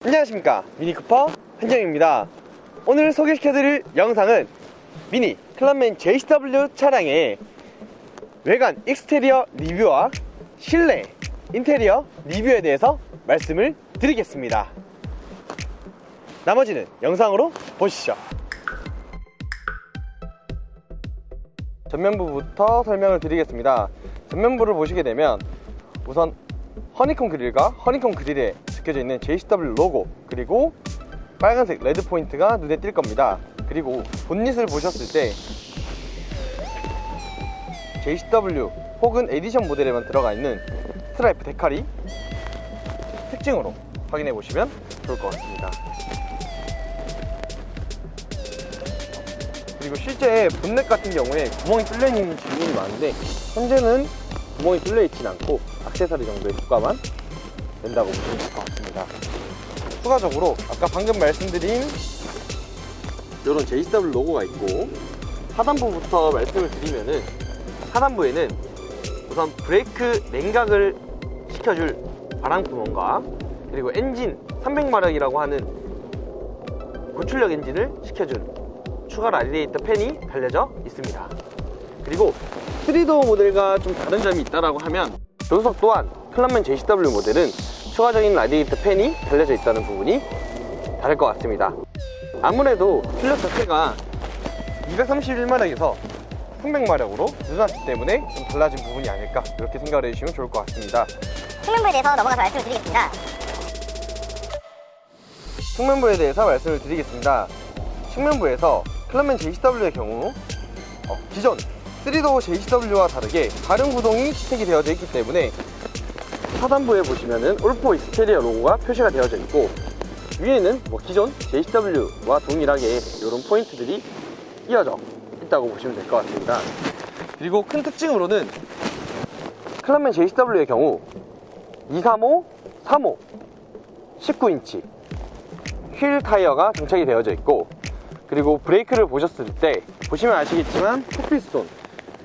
안녕하십니까, 미니쿠퍼 한정입니다. 오늘 소개시켜드릴 영상은 미니 클럽맨 JCW 차량의 외관 익스테리어 리뷰와 실내 인테리어 리뷰에 대해서 말씀을 드리겠습니다. 나머지는 영상으로 보시죠. 전면부부터 설명을 드리겠습니다. 전면부를 보시게 되면 우선 허니콤 그릴과 허니콤 그릴에 적혀져 있는 JCW 로고, 그리고 빨간색 레드 포인트가 눈에 띌 겁니다. 그리고 본닛을 보셨을 때 JCW 혹은 에디션 모델에만 들어가 있는 스트라이프 데칼이 특징으로 확인해 보시면 좋을 것 같습니다. 그리고 실제 본넷 같은 경우에 구멍이 뚫려 있는 질문이 많은데, 현재는 구멍이 뚫려 있진 않고 액세서리 정도의 효과만 된다고 보시면 될 것 같습니다. 추가적으로 아까 방금 말씀드린 이런 JCW 로고가 있고, 하단부부터 말씀을 드리면은 하단부에는 우선 브레이크 냉각을 시켜줄 바람구멍과, 그리고 엔진 300마력이라고 하는 고출력 엔진을 시켜준 추가 라디에이터 팬이 달려져 있습니다. 그리고 3도어 모델과 좀 다른 점이 있다고 하면, 조수석 또한 클럽맨 JCW 모델은 추가적인 라디에이터 팬이 달려져 있다는 부분이 다를 것 같습니다. 아무래도 출력 자체가 231마력에서 300마력으로 늘어났기 때문에 좀 달라진 부분이 아닐까, 이렇게 생각을 해주시면 좋을 것 같습니다. 측면부에 대해서 넘어가서 말씀을 드리겠습니다. 측면부에 대해서 말씀을 드리겠습니다. 측면부에서 클럽맨 JCW의 경우 기존 3도어 JCW와 다르게 다른 구동이 채택이 되어져 있기 때문에 하단부에 보시면은 올포 익스테리어 로고가 표시가 되어져 있고, 위에는 기존 JCW와 동일하게 이런 포인트들이 이어져 있다고 보시면 될 것 같습니다. 그리고 큰 특징으로는 클럽맨 JCW의 경우 235, 35, 19인치 휠 타이어가 장착이 되어져 있고, 그리고 브레이크를 보셨을 때 보시면 아시겠지만 톡피스톤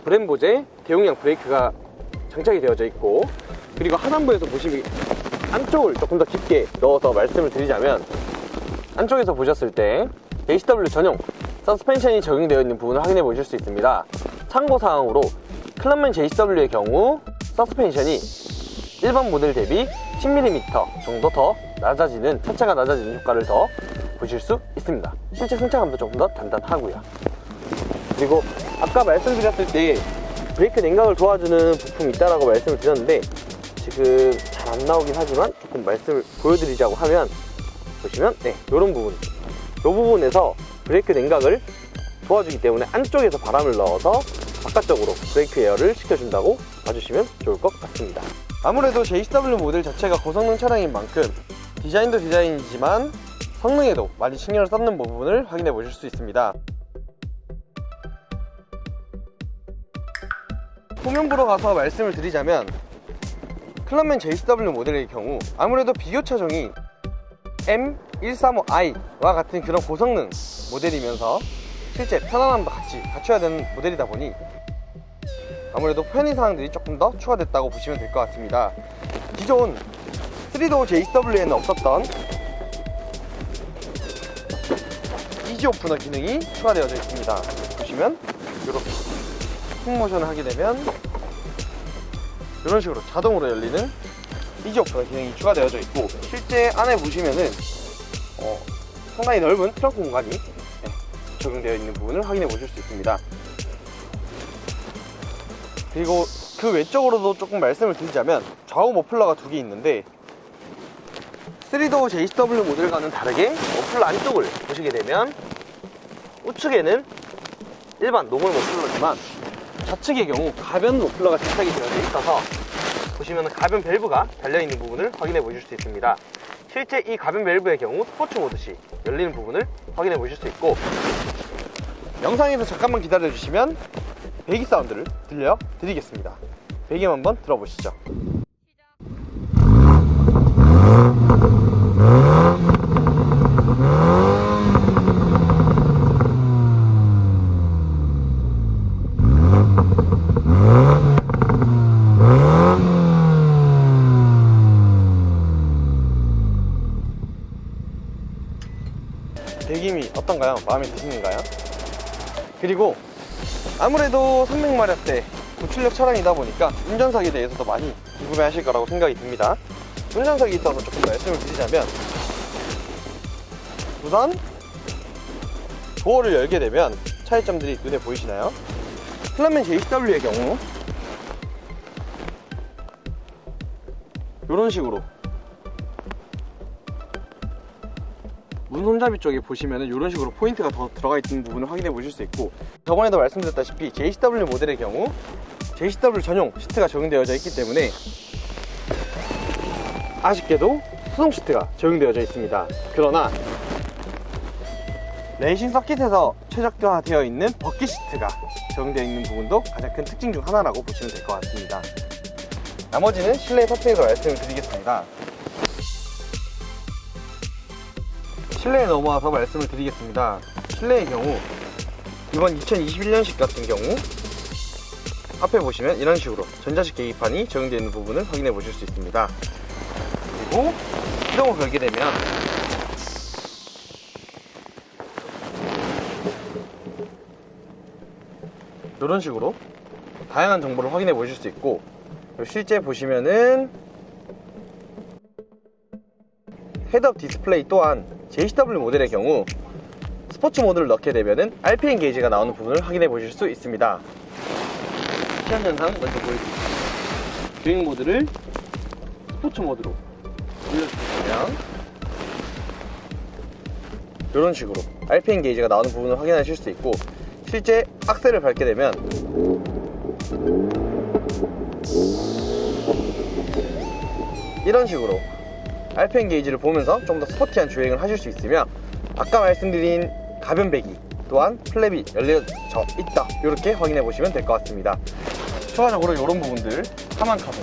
브렘보제 대용량 브레이크가 장착이 되어져 있고, 그리고 하단부에서 보시면 안쪽을 조금 더 깊게 넣어서 말씀을 드리자면, 안쪽에서 보셨을 때 JCW 전용 서스펜션이 적용되어 있는 부분을 확인해 보실 수 있습니다. 참고사항으로 클럽맨 JCW의 경우 서스펜션이 일반 모델 대비 10mm 정도 더 낮아지는, 차체가 낮아지는 효과를 더 보실 수 있습니다. 실제 승차감도 조금 더 단단하고요. 그리고 아까 말씀드렸을 때 브레이크 냉각을 도와주는 부품이 있다라고 말씀을 드렸는데, 지금 잘 안 나오긴 하지만 조금 말씀을 보여드리자고 하면, 보시면 이런 부분, 이 부분에서 브레이크 냉각을 도와주기 때문에 안쪽에서 바람을 넣어서 바깥쪽으로 브레이크 에어를 시켜준다고 봐주시면 좋을 것 같습니다. 아무래도 JCW 모델 자체가 고성능 차량인 만큼 디자인도 디자인이지만 성능에도 많이 신경을 썼는 부분을 확인해 보실 수 있습니다. 후면부로 가서 말씀을 드리자면, 클럽맨 JCW 모델의 경우 아무래도 비교 차종이 M135i와 같은 그런 고성능 모델이면서 실제 편안함도 같이 갖춰야 되는 모델이다 보니 아무래도 편의사항들이 조금 더 추가됐다고 보시면 될 것 같습니다. 기존 3도어 JCW에는 없었던 이지 오프너 기능이 추가되어져 있습니다. 보시면 이렇게 훅모션을 하게 되면 이런 식으로 자동으로 열리는 이지 오프너 기능이 추가되어져 있고, 실제 안에 보시면은 상당히 넓은 트렁크 공간이 적용되어 있는 부분을 확인해 보실 수 있습니다. 그리고 그 외적으로도 조금 말씀을 드리자면, 좌우 머플러가 두 개 있는데 3도어 JCW 모델과는 다르게 머플러 안쪽을 보시게 되면 우측에는 일반 노멀 머플러지만 좌측의 경우 가변 머플러가 장착이 되어져 있어서 보시면 가변 밸브가 달려있는 부분을 확인해 보실 수 있습니다. 실제 이 가변 밸브의 경우 스포츠 모드시 열리는 부분을 확인해 보실 수 있고, 영상에서 잠깐만 기다려 주시면 배기 사운드를 들려드리겠습니다. 배기음 한번 들어보시죠. 배김이 어떤가요? 마음에 드시는가요? 그리고 아무래도 300마력대 고출력 차량이다 보니까 운전석에 대해서도 많이 궁금해하실 거라고 생각이 듭니다. 운전석에 있어서 조금 말씀을 드리자면, 우선 도어를 열게 되면 차이점들이 눈에 보이시나요? 클럽맨 JCW의 경우 이런 식으로 문 손잡이 쪽에 보시면은 이런 식으로 포인트가 더 들어가 있는 부분을 확인해 보실 수 있고, 저번에도 말씀드렸다시피 JCW 모델의 경우 JCW 전용 시트가 적용되어져 있기 때문에 아쉽게도 수동 시트가 적용되어져 있습니다. 그러나 레이싱 서킷에서 최적화되어 있는 버킷 시트가 적용되어 있는 부분도 가장 큰 특징 중 하나라고 보시면 될 것 같습니다. 나머지는 실내 탑승에서 말씀을 드리겠습니다. 실내에 넘어와서 말씀을 드리겠습니다. 실내의 경우 이번 2021년식 같은 경우 앞에 보시면 이런 식으로 전자식 계기판이 적용되어 있는 부분을 확인해 보실 수 있습니다. 그리고 시동을 걸게 되면 이런 식으로 다양한 정보를 확인해 보실 수 있고, 실제 보시면은 헤드업 디스플레이 또한 JCW 모델의 경우 스포츠 모드를 넣게 되면은 RPM 게이지가 나오는 부분을 확인해 보실 수 있습니다. 시험 영상 먼저 보여드릴게요. 주행 모드를 스포츠 모드로 올려주시면 이런 식으로 RPM 게이지가 나오는 부분을 확인하실 수 있고, 실제 악셀을 밟게 되면 이런 식으로 RPM 게이지를 보면서 좀 더 스포티한 주행을 하실 수 있으며, 아까 말씀드린 가변 배기 또한 플랩이 열려져 있다, 이렇게 확인해 보시면 될 것 같습니다. 추가적으로 이런 부분들 하만 카본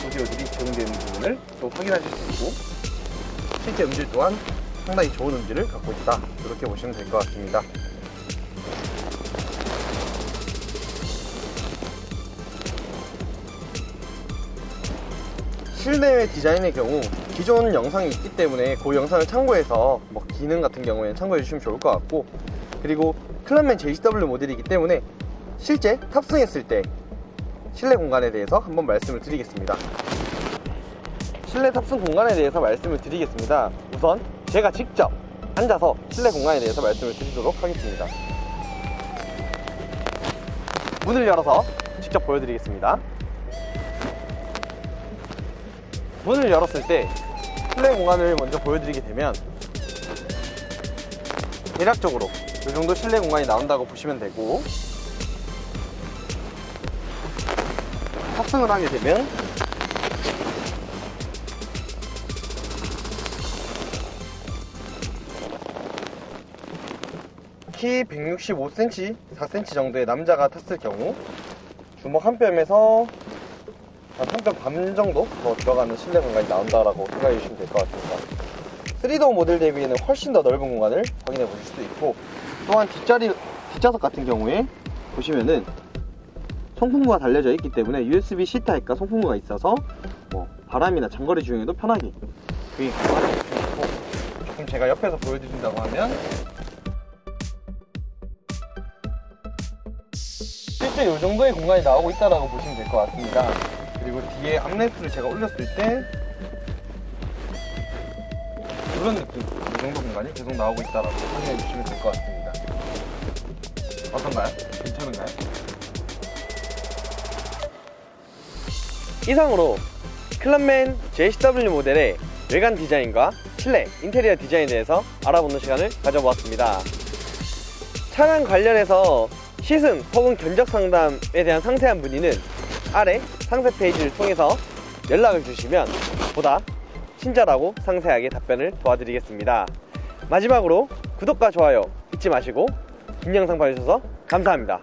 오디오들이 적용되어 있는 부분을 또 확인하실 수 있고, 실제 음질 또한 상당히 좋은 음질을 갖고 있다, 이렇게 보시면 될 것 같습니다. 실내외 디자인의 경우 기존 영상이 있기 때문에 그 영상을 참고해서 뭐 기능 같은 경우에는 참고해 주시면 좋을 것 같고, 그리고 클럽맨 JCW 모델이기 때문에 실제 탑승했을 때 실내 공간에 대해서 한번 말씀을 드리겠습니다. 실내 탑승 공간에 대해서 말씀을 드리겠습니다. 우선 제가 직접 앉아서 실내 공간에 대해서 말씀을 드리도록 하겠습니다. 문을 열어서 직접 보여드리겠습니다. 문을 열었을 때 실내 공간을 먼저 보여드리게 되면 대략적으로 이 정도 실내 공간이 나온다고 보시면 되고, 탑승을 하게 되면 키 165cm, 4cm 정도의 남자가 탔을 경우 주먹 한 뼘에서 한 3뼘 반 정도 더 들어가는 실내 공간이 나온다라고 생각해 주시면 될 것 같습니다. 3도어 모델 대비에는 훨씬 더 넓은 공간을 확인해 보실 수도 있고, 또한 뒷좌석 같은 경우에 보시면은 송풍구가 달려져 있기 때문에 USB-C 타입과 송풍구가 있어서 뭐 바람이나 장거리 주행에도 편하게 주행이 가능하다고 보시면 되고, 조금 제가 옆에서 보여드린다고 하면 실제 이 정도의 공간이 나오고 있다고 보시면 될 것 같습니다. 그리고 뒤에 암레스트를 제가 올렸을 때 이런 느낌, 이 정도 공간이 계속 나오고 있다고 확인해 주시면 될 것 같습니다. 어떤가요? 괜찮은가요? 이상으로 클럽맨 JCW 모델의 외관 디자인과 실내 인테리어 디자인에 대해서 알아보는 시간을 가져보았습니다. 차량 관련해서 시승 혹은 견적 상담에 대한 상세한 문의는 아래 상세 페이지를 통해서 연락을 주시면 보다 친절하고 상세하게 답변을 도와드리겠습니다. 마지막으로 구독과 좋아요 잊지 마시고 긴 영상 봐주셔서 감사합니다.